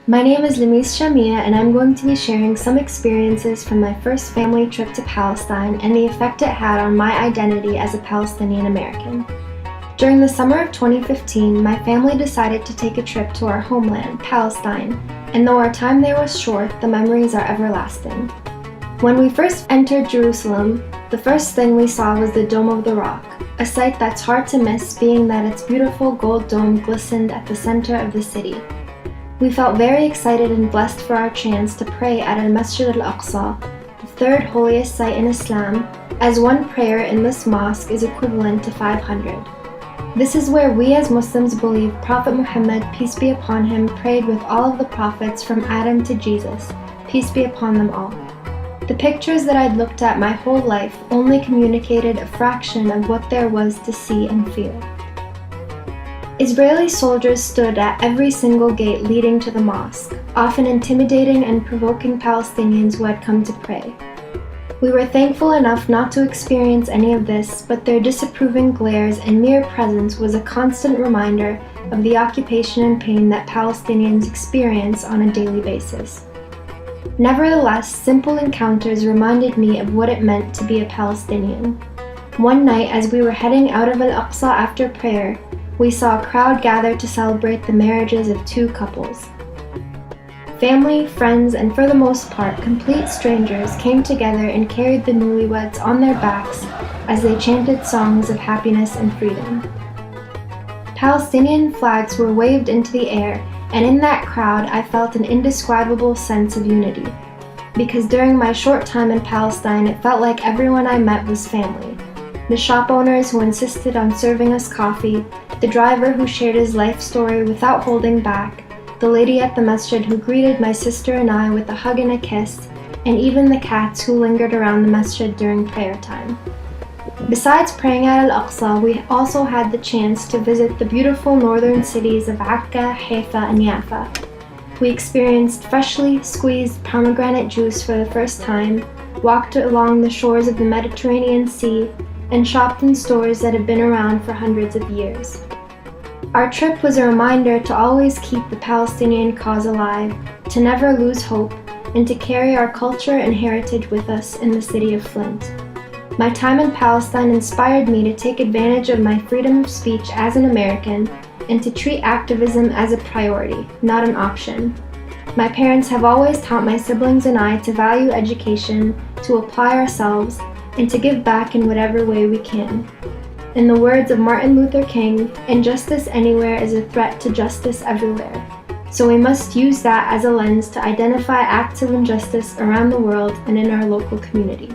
My name is Lamis Shamia, and I'm going to be sharing some experiences from my first family trip to Palestine and the effect it had on my identity as a Palestinian American. During the summer of 2015, my family decided to take a trip to our homeland, Palestine, and though our time there was short, the memories are everlasting. When we first entered Jerusalem, the first thing we saw was the Dome of the Rock, a sight that's hard to miss being that its beautiful gold dome glistened at the center of the city. We felt very excited and blessed for our chance to pray at Al-Masjid Al-Aqsa, the third holiest site in Islam, as one prayer in this mosque is equivalent to 500. This is where we as Muslims believe Prophet Muhammad, peace be upon him, prayed with all of the prophets from Adam to Jesus, peace be upon them all. The pictures that I'd looked at my whole life only communicated a fraction of what there was to see and feel. Israeli soldiers stood at every single gate leading to the mosque, often intimidating and provoking Palestinians who had come to pray. We were thankful enough not to experience any of this, but their disapproving glares and mere presence was a constant reminder of the occupation and pain that Palestinians experience on a daily basis. Nevertheless, simple encounters reminded me of what it meant to be a Palestinian. One night, as we were heading out of Al-Aqsa after prayer, we saw a crowd gather to celebrate the marriages of two couples. Family, friends, and for the most part, complete strangers came together and carried the newlyweds on their backs as they chanted songs of happiness and freedom. Palestinian flags were waved into the air, and in that crowd I felt an indescribable sense of unity. Because during my short time in Palestine, it felt like everyone I met was family. The shop owners who insisted on serving us coffee, the driver who shared his life story without holding back, the lady at the masjid who greeted my sister and I with a hug and a kiss, and even the cats who lingered around the masjid during prayer time. Besides praying at Al-Aqsa, we also had the chance to visit the beautiful northern cities of Akka, Haifa, and Jaffa. We experienced freshly squeezed pomegranate juice for the first time, walked along the shores of the Mediterranean Sea, and shopped in stores that have been around for hundreds of years. Our trip was a reminder to always keep the Palestinian cause alive, to never lose hope, and to carry our culture and heritage with us in the city of Flint. My time in Palestine inspired me to take advantage of my freedom of speech as an American and to treat activism as a priority, not an option. My parents have always taught my siblings and I to value education, to apply ourselves, and to give back in whatever way we can. In the words of Martin Luther King, injustice anywhere is a threat to justice everywhere. So we must use that as a lens to identify acts of injustice around the world and in our local community.